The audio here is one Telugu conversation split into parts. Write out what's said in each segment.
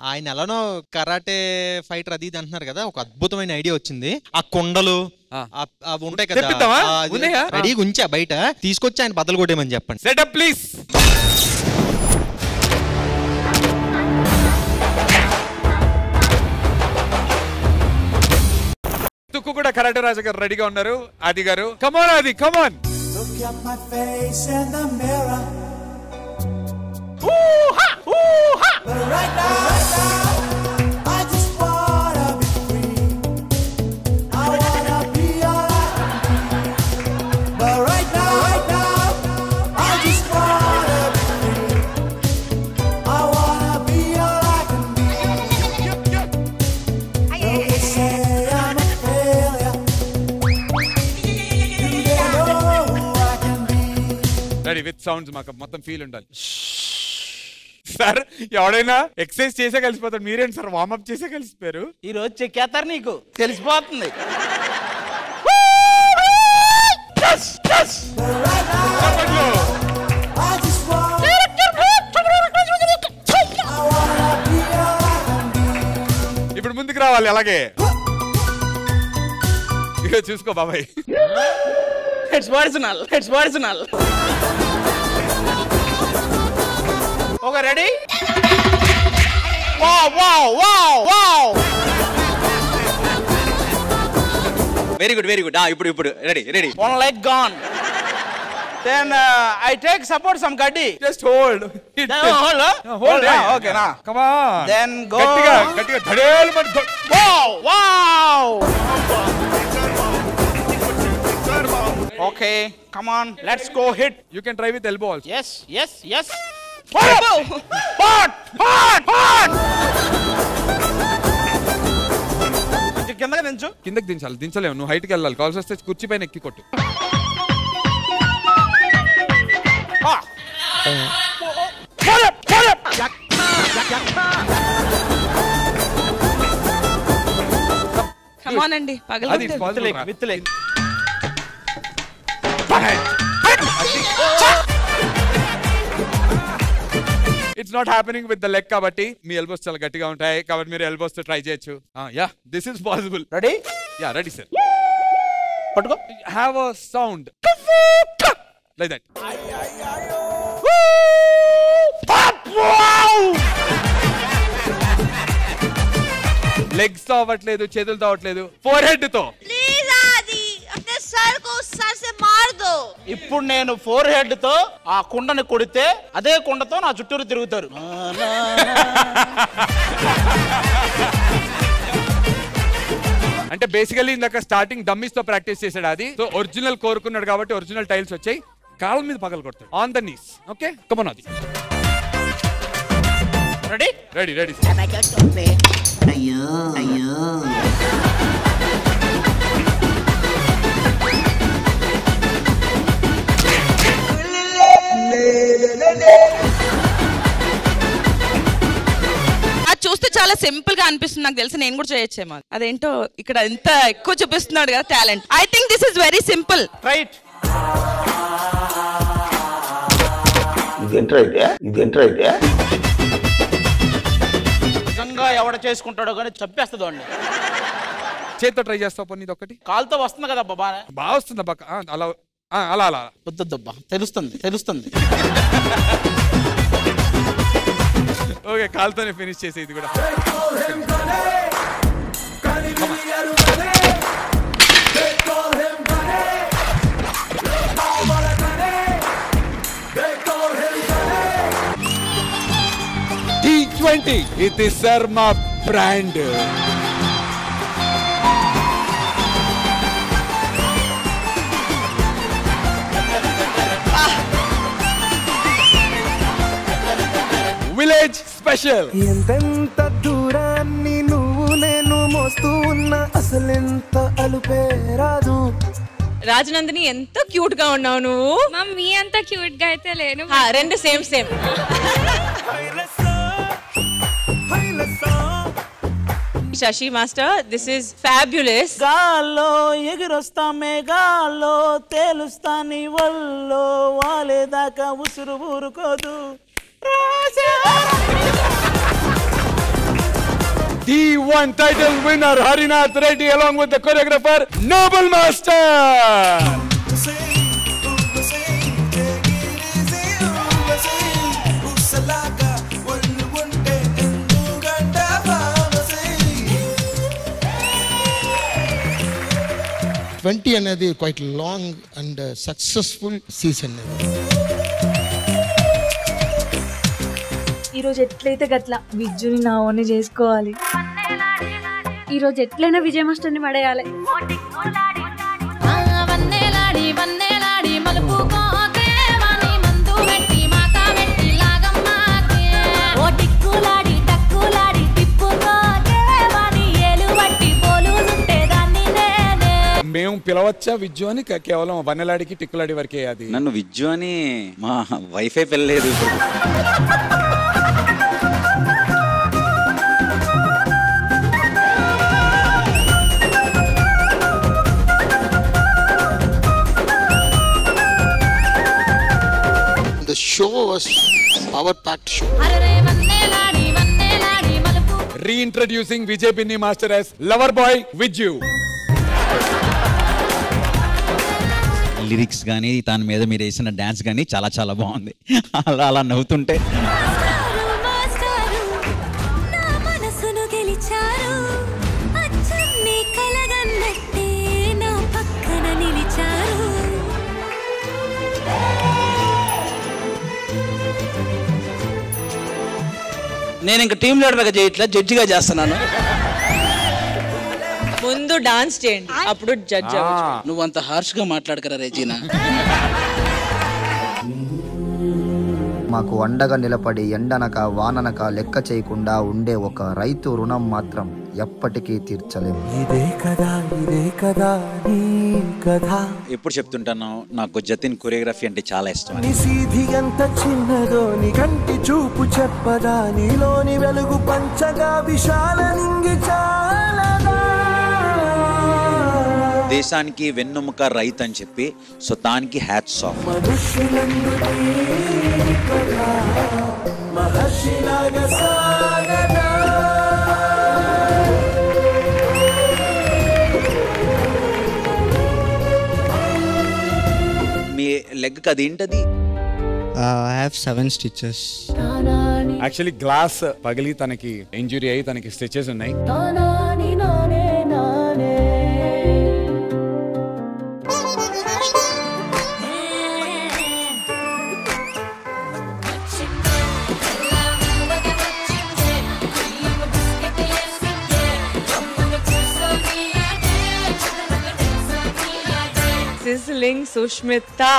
ఆయన ఎలానో కరాటే ఫైటర్ అది ఇది అంటున్నారు కదా, ఒక అద్భుతమైన ఐడియా వచ్చింది. ఆ కొండలు అవి ఉంటాయి కదా, రెడీగా ఉంచా బయట, తీసుకొచ్చి ఆయన బద్దలు కొట్టేమని చెప్పండి. Setup please. తుక్కు కూడా కరాటే రాజు గారు రెడీగా ఉన్నారు. ఆది గారు కమాన్, ఆది కమాన్. విత్ సౌండ్స్ మాకు మొత్తం ఫీల్ ఉండాలి. సార్ ఎవడైనా ఎక్సర్సైజ్ చేసే కలిసిపోతాడు, మీరేంటి సార్ వార్మప్ చేసే కలిసిపోయారు? ఈ రోజు చెక్కేస్తారు, నీకు తెలిసిపోతుంది. ఇప్పుడు ముందుకు రావాలి. అలాగే ఇక చూసుకో బాబాయ్. It's original. Okay ready. Very good. ఇప్పుడు ready. One leg gone. Then I take support some gaddi. Just hold. Hold. Okay na. Come on. Then go. గట్టిగా ధడేలు మని. Wow. Okay, come on. Let's go hit. You can try with elbow also. Yes. Hot. కిందకి దించలేము. నువ్వు హైట్కి వెళ్ళాలి. కాల్స్ వస్తే కుర్చీ పైన ఎక్కి కొట్టు. కమానండి విత్తులే. It's not happening with the leg కాబట్టి మీ ఎల్బోస్ చాలా గట్టిగా ఉంటాయి కాబట్టి మీరు ఎల్బోస్ తో ట్రై చేయొచ్చు. Yeah this is possible. Ready? Yeah ready sir. పట్టుకో. Have a sound like that. Legs తో అవ్వట్లేదు, చేతులతో అవ్వట్లేదు, ఫోర్ హెడ్ తో. ఇప్పుడు నేను ఫోర్ హెడ్ తో ఆ కుండని కొడితే అదే కుండతో నా చుట్టూరు తిరుగుతారు. అంటే బేసికలీ ఇందాక స్టార్టింగ్ డమ్మీస్ తో ప్రాక్టీస్ చేశాడు అది. సో ఒరిజినల్ కోరుకున్నాడు కాబట్టి ఒరిజినల్ టైల్స్ వచ్చాయి. కాళ్ళ మీద పగలు కొడతాడు on the knees. Okay come on అది. రెడీ. అయ్యో అది చూస్తే చాలా సింపుల్ గా అనిపిస్తుంది. నాకు తెలిసి నేను కూడా చేయొచ్చేమో. అదేంటో ఇక్కడ ఎంత ఎక్కువ చూపిస్తున్నాడు కదా talent. I think this is very simple. Right. ఇదేంట్రా అయితే నిజంగా ఎవడ చేసుకుంటాడో కానీ చంపేస్తుంది వాడిని. చేత్తో ట్రై చేస్తావు పని ఇది ఒకటి. కాలుతో వస్తుంది కదా బాబా. బాగా వస్తుంది అబ్బా. అలా వద్దబ్బా, తెలుస్తుంది. ఓకే కాలుతోనే ఫినిష్ చేసే ఇది కూడా. T20 ఇది శర్మ బ్రాండ్. Village special. ఎంతెంత దూరాన్ని నువ్వు నేను మోస్తూ ఉన్నా అసలెంత అలుపే రాదు. రాజనందిని ఎంత క్యూట్ గా ఉన్నావు నువ్వు. మమ్మీ అంత క్యూట్ గా అయితే లేను. రెండు same. Shashi master, this is fabulous. గాల్లో ఎగిరొస్తా మేఘాల్లో తేలుస్తా నీ వల్లో వాలేదాకా ఉసురు ఊరుకోదు. the one title winner Harinath Reddy along with the choreographer Noble Master. అనేది quite long and successful season. ఈరోజు ఎట్లయితే గట్ల విజ్జుని నా ఓన్ చేసుకోవాలి. ఈరోజు ఎట్లయినా విజయ మాస్టర్ని పడేయాలి. మేము పిలవచ్చా విజ్జు అని? కేవలం వన్నెలాడికి టిక్కులాడి వరకే. అది నన్ను విజ్జు అని మా wifi పెళ్ళలేదు. The show was power-packed show. Reintroducing Vijay Binni Master as Lover Boy Vijju. Lyrics కానీ దాని మీద మీరు వేసిన డాన్స్ కానీ చాలా చాలా బాగుంది. అలా నవ్వుతుంటే నేను ఇంకా టీమ్ లీడర్గా చేయట్లా, జడ్జిగా చేస్తున్నాను. ముందు డాన్స్ చేయండి, అప్పుడు జడ్జ్ అవ్వచ్చు. నువ్వు అంత హార్ష్ గా మాట్లాడకరా రెజీనా. మాకు అండగా నిలబడి ఎండనక వాననక లెక్క చేయకుండా ఉండే ఒక రైతు రుణం మాత్రం ఎప్పటికీ తీర్చలేము. ఇదే కదా నీ కథ. ఎప్పుడు చెప్తుంటాను నాకు జతిన్ కొరియోగ్రఫీ అంటే చాలా ఇష్టం. నీ సీధి ఎంత చిన్నదో నీ కంటి చూపు చెప్పదా, నీలోని వెలుగు పంచగా విశాల నింగి చాలదా. దేశానికి వెన్నెముక రైతు అని చెప్పి సో దానికి హ్యాట్స్ ఆఫ్. మీ లెగ్ అదేంటది? I have 7 stitches. Actually glass పగిలి తనకి ఇంజురీ అయ్యి తనకి స్టిచెస్ ఉన్నాయి. Sizzling Sushmita.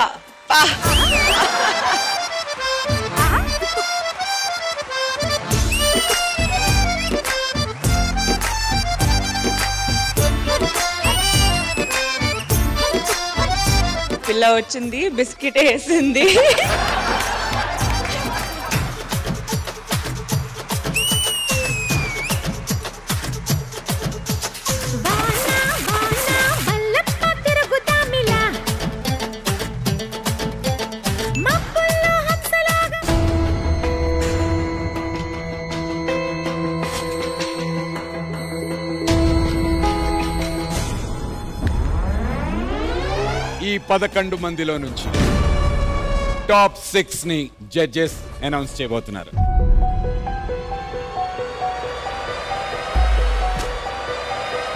పిల్ల వచ్చింది, బిస్కెట్ వేసింది. ఈ 11 మందిలో నుంచి టాప్ 6 ని జడ్జెస్ అనౌన్స్ చేయబోతున్నారు.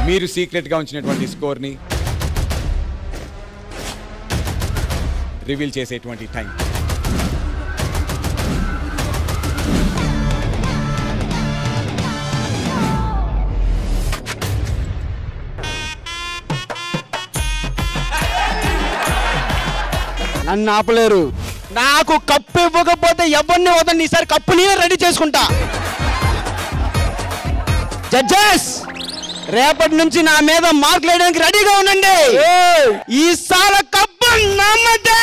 మీరు సీక్రెట్ గా ఉంచినటువంటి స్కోర్ ని రివీల్ చేసేటువంటి టైం. నన్ను ఆపలేరు. నాకు కప్పు ఇవ్వకపోతే ఎవరిని వదండి, ఈసారి కప్పు నేనే రెడీ చేసుకుంటా. జడ్జెస్ రేపటి నుంచి నా మీద మార్కులు వేయడానికి రెడీగా ఉండండి. ఈసారి కప్పు నమ్మదే.